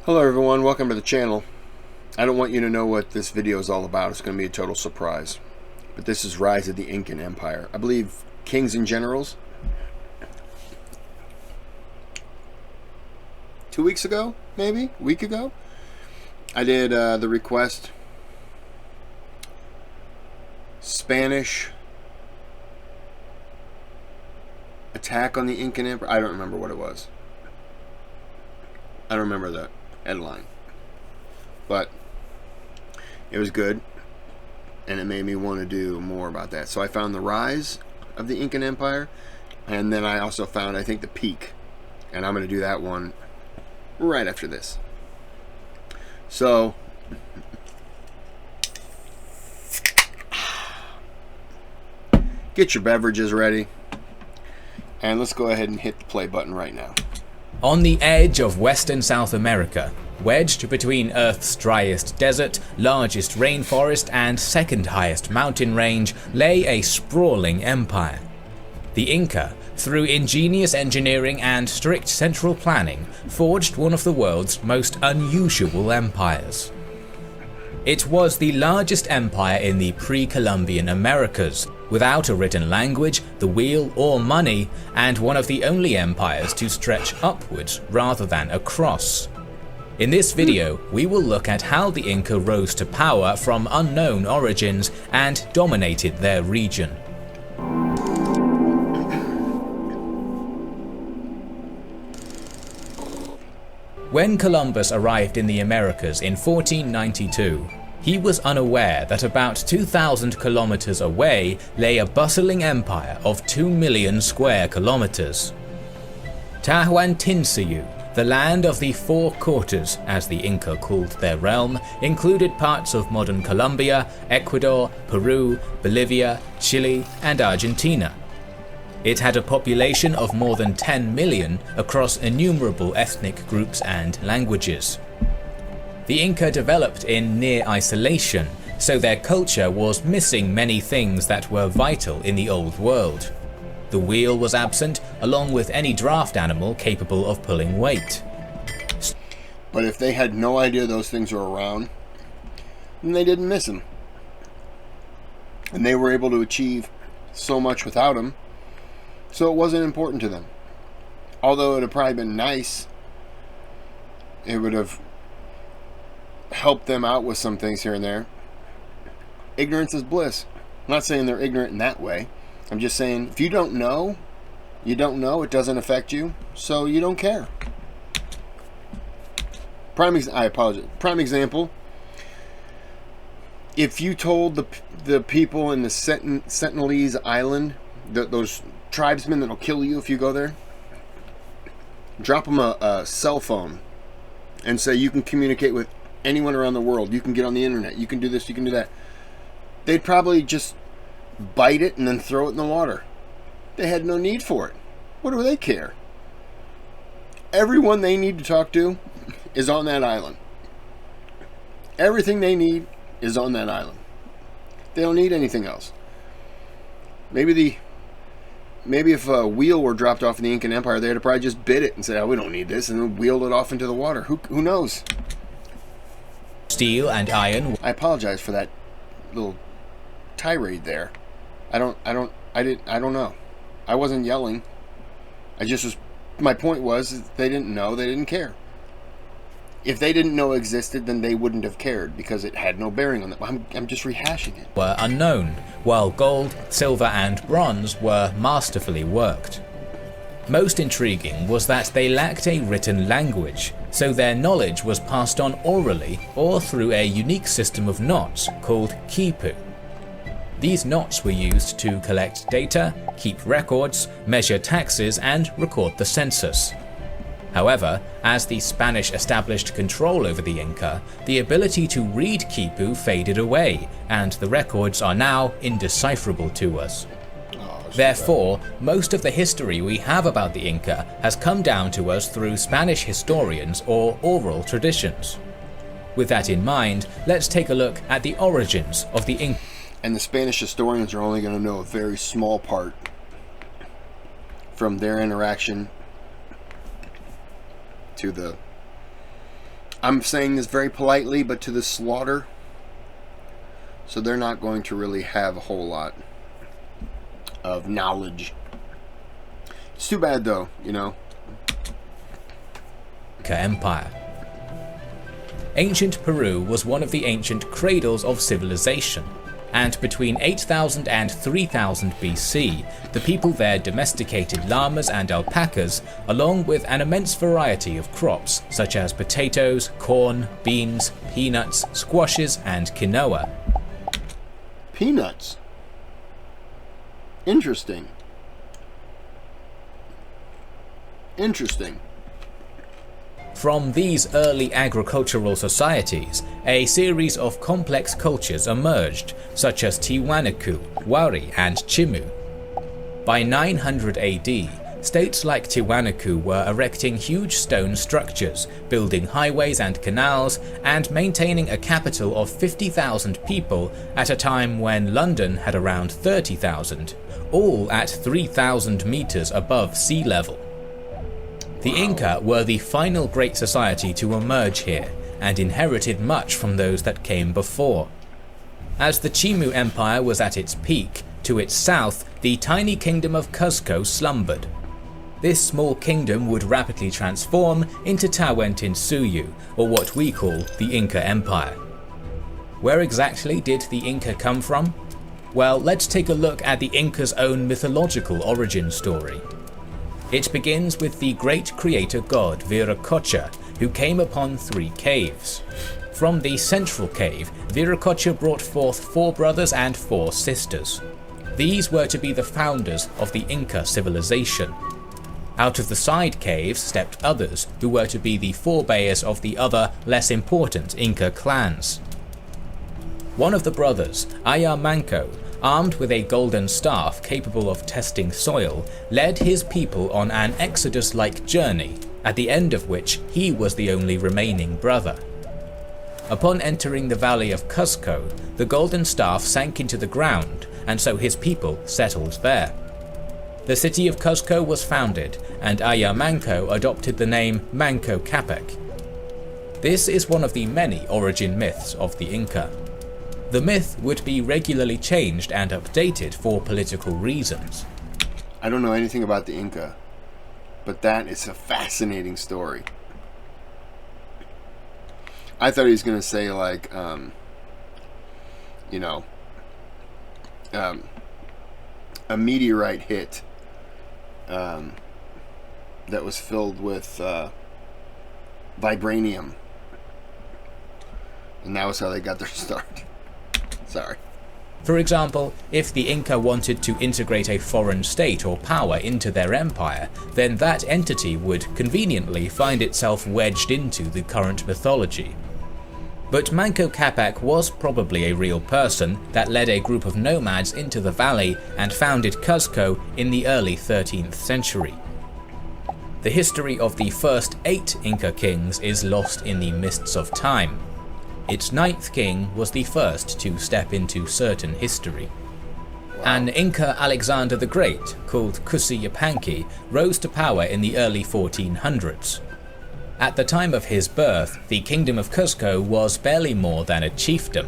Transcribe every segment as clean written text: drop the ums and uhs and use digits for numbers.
Hello everyone, welcome to the channel. I don't want you to know what this video is all about. It's going to be a total surprise. But this is Rise of the Incan Empire. I believe Kings and Generals. 2 weeks ago, maybe? A week ago? I did the request. Spanish attack on the Incan Empire. I don't remember what it was. I don't remember the headline. But it was good. And it made me want to do more about that. So I found the rise of the Incan Empire. And then I also found, I think, the peak. And I'm going to do that one right after this. So get your beverages ready. And let's go ahead and hit the play button right now. On the edge of western South America, wedged between Earth's driest desert, largest rainforest, and second highest mountain range, lay a sprawling empire. The Inca, through ingenious engineering and strict central planning, forged one of the world's most unusual empires. It was the largest empire in the pre-Columbian Americas, without a written language, the wheel, or money, and one of the only empires to stretch upwards rather than across. In this video, we will look at how the Inca rose to power from unknown origins and dominated their region. When Columbus arrived in the Americas in 1492, he was unaware that about 2,000 kilometers away lay a bustling empire of 2 million square kilometers. Tahuantinsuyu, the land of the Four Quarters, as the Inca called their realm, included parts of modern Colombia, Ecuador, Peru, Bolivia, Chile, and Argentina. It had a population of more than 10 million across innumerable ethnic groups and languages. The Inca developed in near isolation, so their culture was missing many things that were vital in the Old World. The wheel was absent, along with any draft animal capable of pulling weight. But if they had no idea those things were around, then they didn't miss them. And they were able to achieve so much without them, so it wasn't important to them. Although it would have probably been nice, it would have helped them out with some things here and there. Ignorance is bliss. I'm not saying they're ignorant in that way. I'm just saying if you don't know, you don't know. It doesn't affect you, so you don't care. I apologize. Prime example. If you told the people in the Sentinelese Island, those tribesmen that'll kill you if you go there, drop them a cell phone and say you can communicate with anyone around the world, you can get on the internet, you can do this, you can do that, they'd probably just bite it and then throw it in the water. They had no need for it. What do they care? Everyone they need to talk to is on that island. Everything they need is on that island. They don't need anything else. Maybe if a wheel were dropped off in the Incan Empire, they'd have probably just bit it and said, oh, we don't need this, and then wheeled it off into the water. Who knows? Steel and iron. I apologize for that little tirade there. I don't know. I wasn't yelling. My point was they didn't know, they didn't care. If they didn't know it existed, then they wouldn't have cared because it had no bearing on them. I'm just rehashing it. Were unknown, while gold, silver, and bronze were masterfully worked. Most intriguing was that they lacked a written language, so their knowledge was passed on orally or through a unique system of knots called quipu. These knots were used to collect data, keep records, measure taxes, and record the census. However, as the Spanish established control over the Inca, the ability to read quipu faded away, and the records are now indecipherable to us. Therefore, most of the history we have about the Inca has come down to us through Spanish historians or oral traditions. With that in mind, let's take a look at the origins of the Inca. And the Spanish historians are only going to know a very small part from their interaction to the I'm saying this very politely, but to the slaughter. So they're not going to really have a whole lot of knowledge. It's too bad, though, you know. Inca Empire. Ancient Peru was one of the ancient cradles of civilization, and between 8000 and 3000 BC, the people there domesticated llamas and alpacas, along with an immense variety of crops such as potatoes, corn, beans, peanuts, squashes, and quinoa. Peanuts. Interesting. Interesting. From these early agricultural societies, a series of complex cultures emerged, such as Tiwanaku, Wari, and Chimu. By 900 AD, states like Tiwanaku were erecting huge stone structures, building highways and canals, and maintaining a capital of 50,000 people at a time when London had around 30,000, all at 3,000 meters above sea level. The Inca were the final great society to emerge here, and inherited much from those that came before. As the Chimu Empire was at its peak, to its south, the tiny kingdom of Cuzco slumbered. This small kingdom would rapidly transform into Tawantinsuyu, or what we call the Inca Empire. Where exactly did the Inca come from? Well, let's take a look at the Inca's own mythological origin story. It begins with the great creator god Viracocha, who came upon 3 caves. From the central cave, Viracocha brought forth 4 brothers and 4 sisters. These were to be the founders of the Inca civilization. Out of the side caves stepped others, who were to be the forebears of the other, less important Inca clans. One of the brothers, Aya Manco, armed with a golden staff capable of testing soil, led his people on an exodus-like journey, at the end of which he was the only remaining brother. Upon entering the valley of Cuzco, the golden staff sank into the ground, and so his people settled there. The city of Cuzco was founded, and Aya Manco adopted the name Manco Capac. This is one of the many origin myths of the Inca. The myth would be regularly changed and updated for political reasons. I don't know anything about the Inca, but that is a fascinating story. I thought he was going to say, like, a meteorite hit that was filled with vibranium. And that was how they got their start. Sorry. For example, if the Inca wanted to integrate a foreign state or power into their empire, then that entity would conveniently find itself wedged into the current mythology. But Manco Capac was probably a real person that led a group of nomads into the valley and founded Cuzco in the early 13th century. The history of the first 8 Inca kings is lost in the mists of time. Its 9th king was the first to step into certain history. An Inca Alexander the Great, called Kusi Yupanqui, rose to power in the early 1400s. At the time of his birth, the kingdom of Cuzco was barely more than a chiefdom.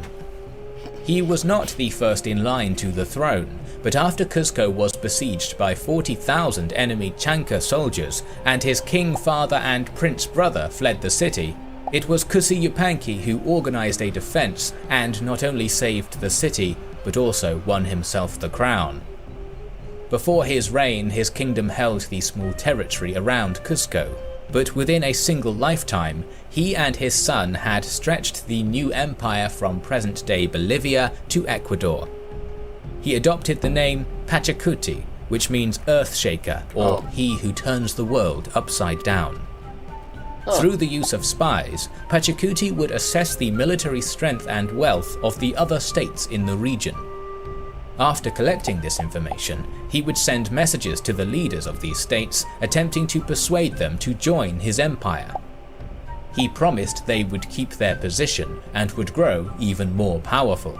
He was not the first in line to the throne, but after Cuzco was besieged by 40,000 enemy Chanca soldiers and his king father and prince brother fled the city, it was Kusi Yupanqui who organized a defense and not only saved the city, but also won himself the crown. Before his reign, his kingdom held the small territory around Cuzco, but within a single lifetime, he and his son had stretched the new empire from present-day Bolivia to Ecuador. He adopted the name Pachacuti, which means Earthshaker, or he who turns the world upside down. Through the use of spies, Pachacuti would assess the military strength and wealth of the other states in the region. After collecting this information, he would send messages to the leaders of these states, attempting to persuade them to join his empire. He promised they would keep their position and would grow even more powerful.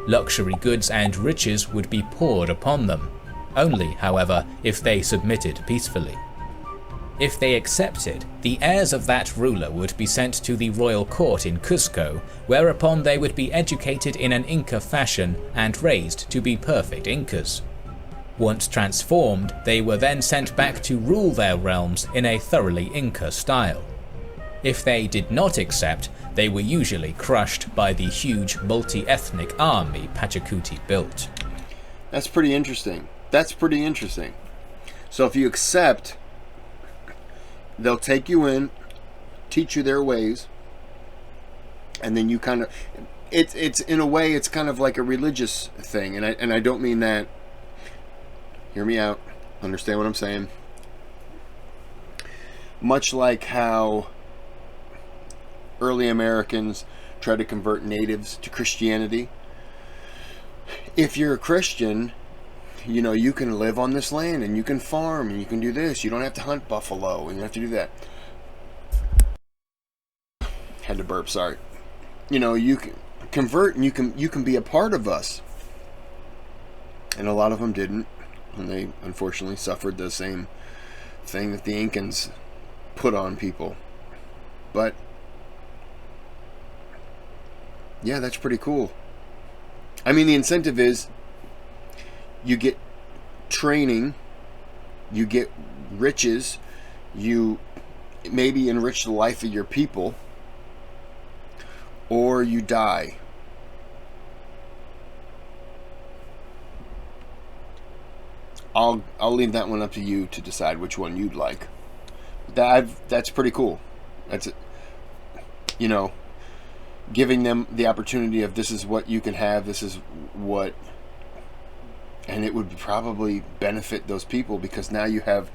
Luxury goods and riches would be poured upon them, only, however, if they submitted peacefully. If they accepted, the heirs of that ruler would be sent to the royal court in Cusco, whereupon they would be educated in an Inca fashion and raised to be perfect Incas. Once transformed, they were then sent back to rule their realms in a thoroughly Inca style. If they did not accept, they were usually crushed by the huge multi-ethnic army Pachacuti built. That's pretty interesting. So if you accept, they'll take you in, teach you their ways, and then you kind of, it's in a way, it's kind of like a religious thing, and I don't mean that. Hear me out. Understand what I'm saying? Much like how early Americans tried to convert natives to Christianity. If you're a Christian, you know, you can live on this land and you can farm and you can do this. You don't have to hunt buffalo and you have to do that. Had to burp, sorry. You know, you can convert and you can be a part of us. And a lot of them didn't. And they unfortunately suffered the same thing that the Incans put on people. But yeah, that's pretty cool. I mean, the incentive is you get training, you get riches, you maybe enrich the life of your people, or you die. I'll leave that one up to you to decide which one you'd like. That's pretty cool. That's it. You know, giving them the opportunity of this is what you can have, this is what, and it would probably benefit those people because now you have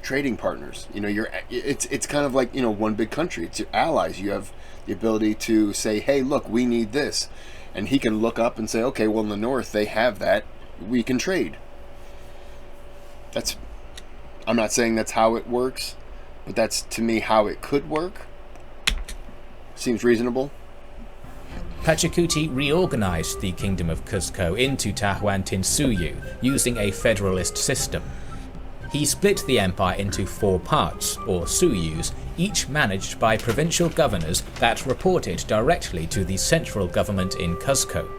trading partners. You know, it's kind of like, you know, one big country. It's your allies. You have the ability to say, hey, look, we need this, and he can look up and say, okay, well, in the north they have that, we can trade. I'm not saying that's how it works, but that's to me how it could work. Seems reasonable. Pachacuti reorganized the Kingdom of Cusco into Tahuantinsuyu using a federalist system. He split the empire into 4 parts, or suyus, each managed by provincial governors that reported directly to the central government in Cusco.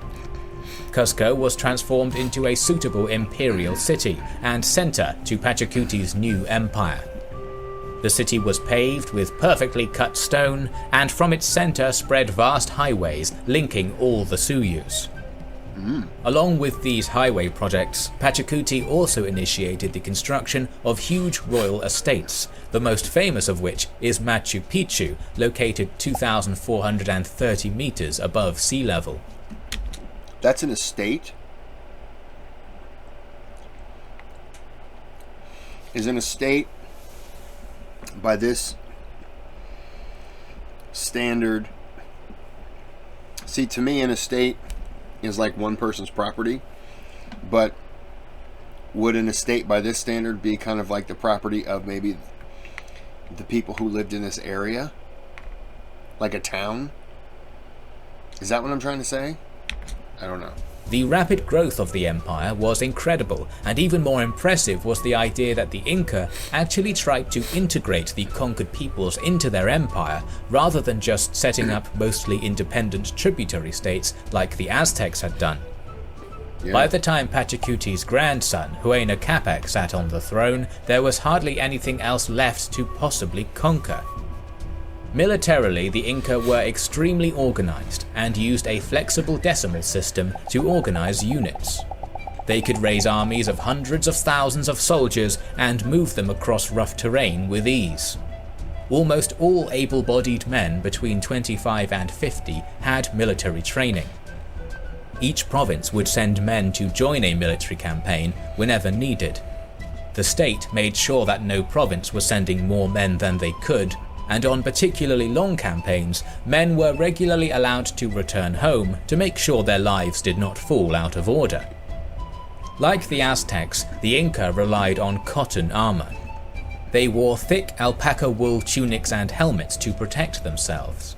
Cusco was transformed into a suitable imperial city and center to Pachacuti's new empire. The city was paved with perfectly cut stone, and from its center spread vast highways linking all the suyus. Along with these highway projects, Pachacuti also initiated the construction of huge royal estates, the most famous of which is Machu Picchu, located 2,430 meters above sea level. That's an estate? Is an estate, by this standard, see, to me an estate is like one person's property, but would an estate by this standard be kind of like the property of maybe the people who lived in this area? Like a town? Is that what I'm trying to say? I don't know. The rapid growth of the empire was incredible, and even more impressive was the idea that the Inca actually tried to integrate the conquered peoples into their empire, rather than just setting up mostly independent tributary states like the Aztecs had done. Yeah. By the time Pachacuti's grandson, Huayna Capac, sat on the throne, there was hardly anything else left to possibly conquer. Militarily, the Inca were extremely organized and used a flexible decimal system to organize units. They could raise armies of hundreds of thousands of soldiers and move them across rough terrain with ease. Almost all able-bodied men between 25 and 50 had military training. Each province would send men to join a military campaign whenever needed. The state made sure that no province was sending more men than they could, and on particularly long campaigns, men were regularly allowed to return home to make sure their lives did not fall out of order. Like the Aztecs, the Inca relied on cotton armor. They wore thick alpaca wool tunics and helmets to protect themselves.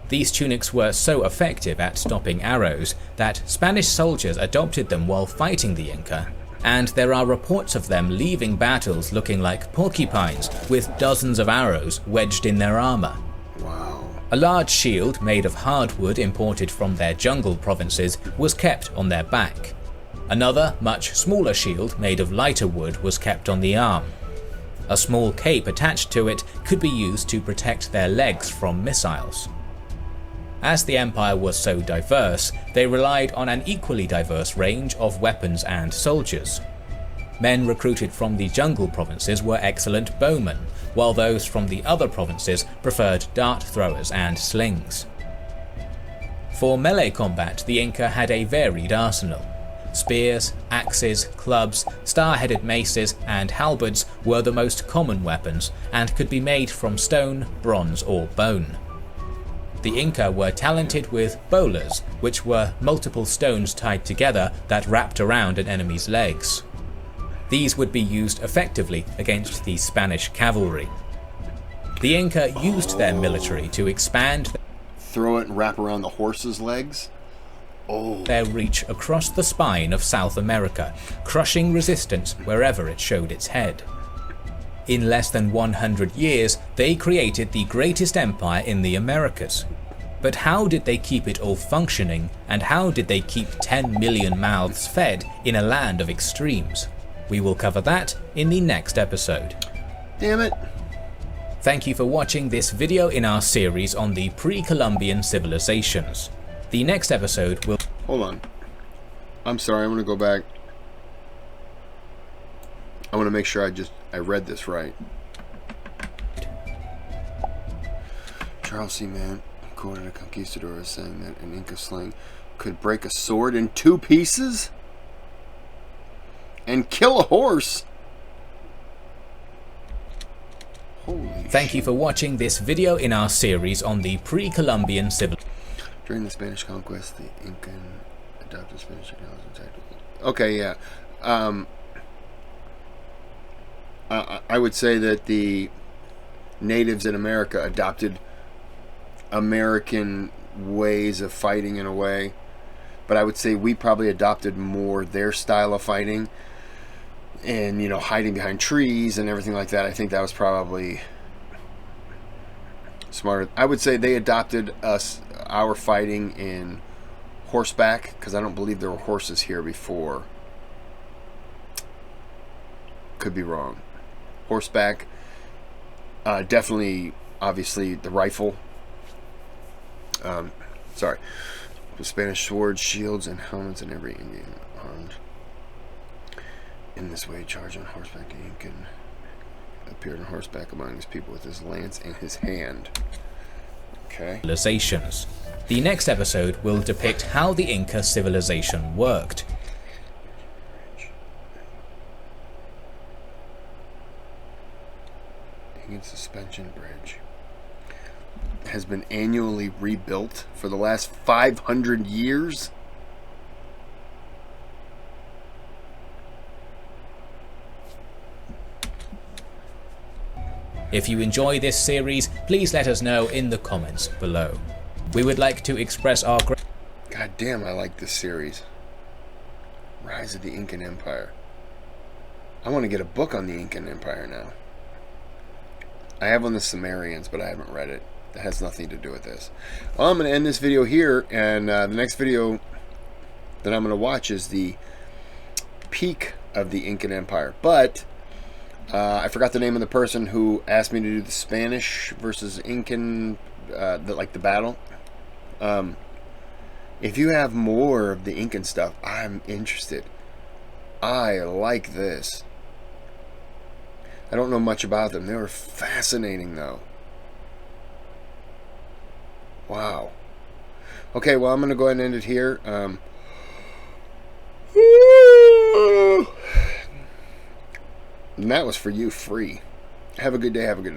These tunics were so effective at stopping arrows that Spanish soldiers adopted them while fighting the Inca, and there are reports of them leaving battles looking like porcupines with dozens of arrows wedged in their armor. Wow. A large shield made of hardwood imported from their jungle provinces was kept on their back. Another, much smaller shield made of lighter wood was kept on the arm. A small cape attached to it could be used to protect their legs from missiles. As the empire was so diverse, they relied on an equally diverse range of weapons and soldiers. Men recruited from the jungle provinces were excellent bowmen, while those from the other provinces preferred dart throwers and slings. For melee combat, the Inca had a varied arsenal. Spears, axes, clubs, star-headed maces, and halberds were the most common weapons and could be made from stone, bronze, or bone. The Inca were talented with bolas, which were multiple stones tied together that wrapped around an enemy's legs. These would be used effectively against the Spanish cavalry. The Inca used their military to expand Throw it and wrap around the horse's legs? their reach across the spine of South America, crushing resistance wherever it showed its head. In less than 100 years, they created the greatest empire in the Americas. But how did they keep it all functioning, and how did they keep 10 million mouths fed in a land of extremes? We will cover that in the next episode. Damn it. Thank you for watching this video in our series on the pre-Columbian civilizations. The next episode will... Hold on. I'm sorry, I'm going to go back. I want to make sure I read this right. Charles C. Mann quoted a conquistador as saying that an Inca sling could break a sword in 2 pieces and kill a horse. Holy Thank you for watching this video in our series on the pre-Columbian civilizations. During the Spanish conquest, the Incan adopted Spanish technology and tactical. Okay, yeah. I would say that the natives in America adopted American ways of fighting in a way, but I would say we probably adopted more their style of fighting, and hiding behind trees and everything like that. I think that was probably smarter. I would say they adopted our fighting in horseback, because I don't believe there were horses here before. Could be wrong. Horseback, definitely, obviously the rifle. Sorry, the Spanish swords, shields, and helmets, and every Indian armed in this way charged on horseback. The Incan appeared on horseback among his people with his lance in his hand. Okay. Civilizations. The next episode will depict how the Inca civilization worked. Incan suspension bridge has been annually rebuilt for the last 500 years. If you enjoy this series, please let us know in the comments below. We would like to express our God damn, I like this series. Rise of the Incan Empire. I want to get a book on the Incan Empire now. I have on the Sumerians, but I haven't read it. That has nothing to do with this. Well, I'm going to end this video here, and the next video that I'm going to watch is the peak of the Incan Empire. But I forgot the name of the person who asked me to do the Spanish versus Incan, the battle. If you have more of the Incan stuff, I'm interested. I like this. I don't know much about them. They were fascinating, though. Wow. Okay, well, I'm going to go ahead and end it here. And that was for you, free. Have a good day. Have a good night.